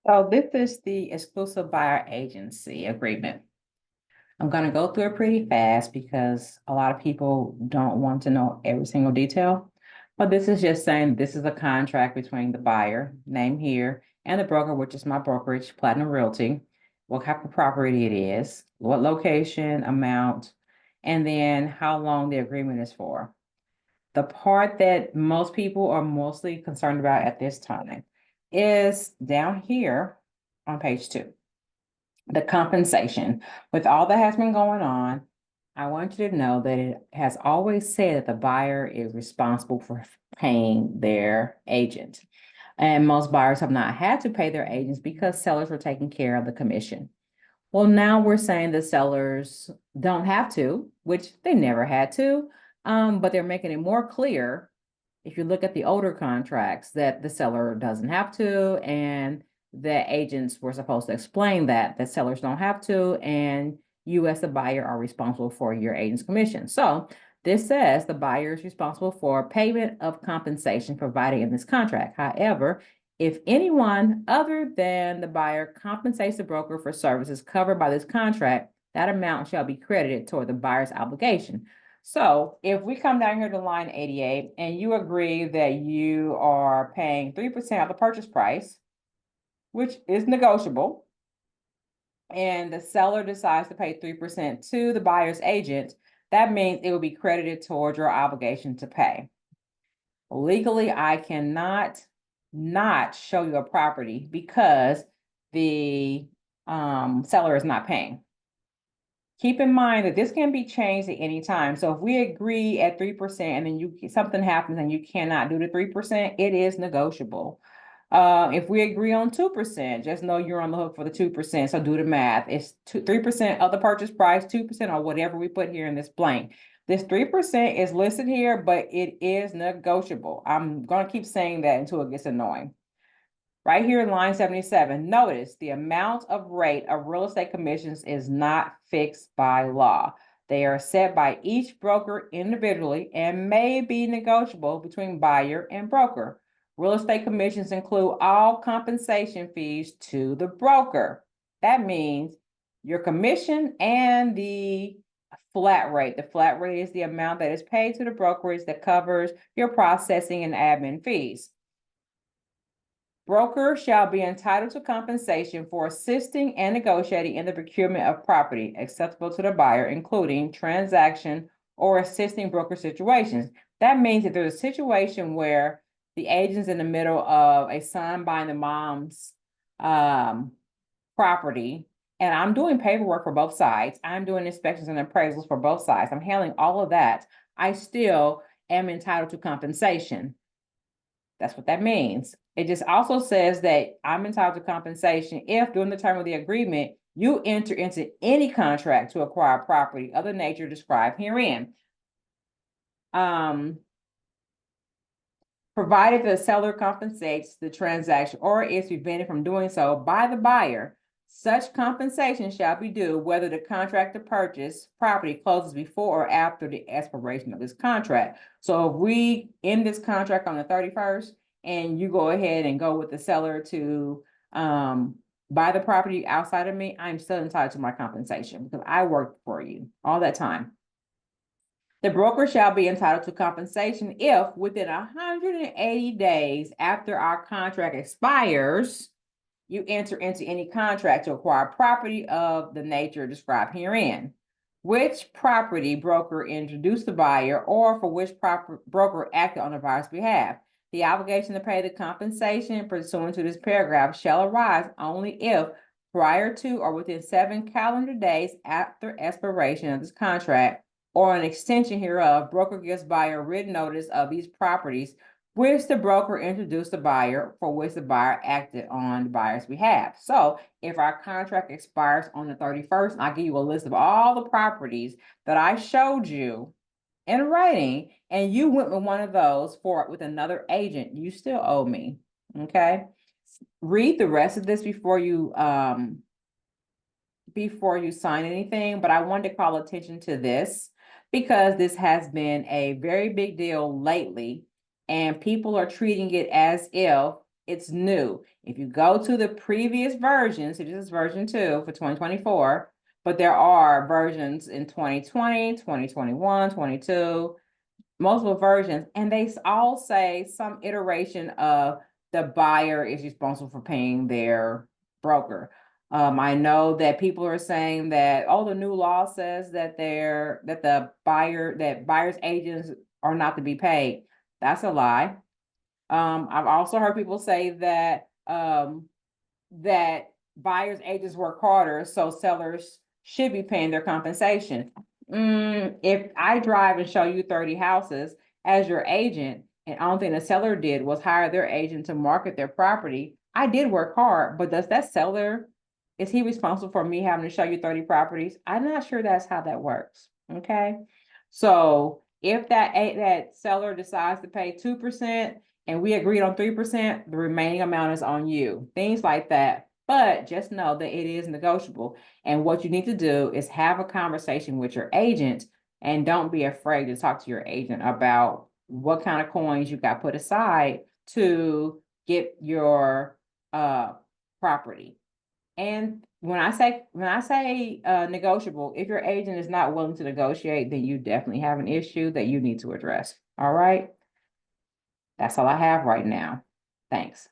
So this is the exclusive buyer agency agreement. I'm going to go through it pretty fast because a lot of people don't want to know every single detail. But this is just saying this is a contract between the buyer, name here, and the broker, which is my brokerage, Platinum Realty, what type of property it is, what location, amount, and then how long the agreement is for. The part that most people are mostly concerned about at this time is down here on page 2, the compensation. With all that has been going on, I want you to know that it has always said that the buyer is responsible for paying their agent. And most buyers have not had to pay their agents because sellers were taking care of the commission. Well, now we're saying the sellers don't have to, which they never had to, but they're making it more clear if you look at the older contracts that the seller doesn't have to, and the agents were supposed to explain that sellers don't have to, and you as the buyer are responsible for your agent's commission. So this says the buyer is responsible for payment of compensation provided in this contract. However, if anyone other than the buyer compensates the broker for services covered by this contract, that amount shall be credited toward the buyer's obligation. So if we come down here to line 88 and you agree that you are paying 3% of the purchase price, which is negotiable, and the seller decides to pay 3% to the buyer's agent, that means it will be credited towards your obligation to pay. Legally, I cannot not show you a property because the seller is not paying. Keep in mind that this can be changed at any time. So if we agree at 3% and then something happens and you cannot do the 3%, it is negotiable. If we agree on 2%, just know you're on the hook for the 2%. So do the math. It's 3% of the purchase price, 2% or whatever we put here in this blank. This 3% is listed here, but it is negotiable. I'm going to keep saying that until it gets annoying. Right here in line 77, notice the amount of rate of real estate commissions is not fixed by law. They are set by each broker individually and may be negotiable between buyer and broker. Real estate commissions include all compensation fees to the broker. That means your commission and the flat rate. The flat rate is the amount that is paid to the brokerage that covers your processing and admin fees. Broker shall be entitled to compensation for assisting and negotiating in the procurement of property acceptable to the buyer, including transaction or assisting broker situations. That means if there's a situation where the agent's in the middle of a son buying the mom's property, and I'm doing paperwork for both sides, I'm doing inspections and appraisals for both sides, I'm handling all of that, I still am entitled to compensation. That's what that means. It just also says that I'm entitled to compensation if during the term of the agreement, you enter into any contract to acquire property of the nature described herein. Provided the seller compensates the transaction or is prevented from doing so by the buyer, such compensation shall be due whether the contract to purchase property closes before or after the expiration of this contract. So if we end this contract on the 31st and you go ahead and go with the seller to buy the property outside of me, I'm still entitled to my compensation because I worked for you all that time. The broker shall be entitled to compensation if within 180 days after our contract expires, you enter into any contract to acquire property of the nature described herein. Which property broker introduced the buyer or for which broker acted on the buyer's behalf. The obligation to pay the compensation pursuant to this paragraph shall arise only if prior to or within 7 calendar days after expiration of this contract or an extension hereof, broker gives buyer written notice of these properties which the broker introduced the buyer for which the buyer acted on the buyer's behalf. So if our contract expires on the 31st, I'll give you a list of all the properties that I showed you in writing, and you went with one of those with another agent, you still owe me. Okay. Read the rest of this before you sign anything, but I wanted to call attention to this because this has been a very big deal lately, and people are treating it as if it's new. If you go to the previous versions, so this is version 2 for 2024, but there are versions in 2020, 2021, 22, multiple versions, and they all say some iteration of the buyer is responsible for paying their broker. I know that people are saying that, oh, the new law says that that buyer's agents are not to be paid. That's a lie. I've also heard people say that buyers agents work harder, so sellers should be paying their compensation. If I drive and show you 30 houses as your agent, and the only thing the seller did was hire their agent to market their property, I did work hard, but does that seller, is he responsible for me having to show you 30 properties? I'm not sure that's how that works. Okay. So if that seller decides to pay 2% and we agreed on 3%, the remaining amount is on you. Things like that. But just know that it is negotiable. And what you need to do is have a conversation with your agent, and don't be afraid to talk to your agent about what kind of coins you got put aside to get your property. And when I say negotiable, if your agent is not willing to negotiate, then you definitely have an issue that you need to address. All right. That's all I have right now. Thanks.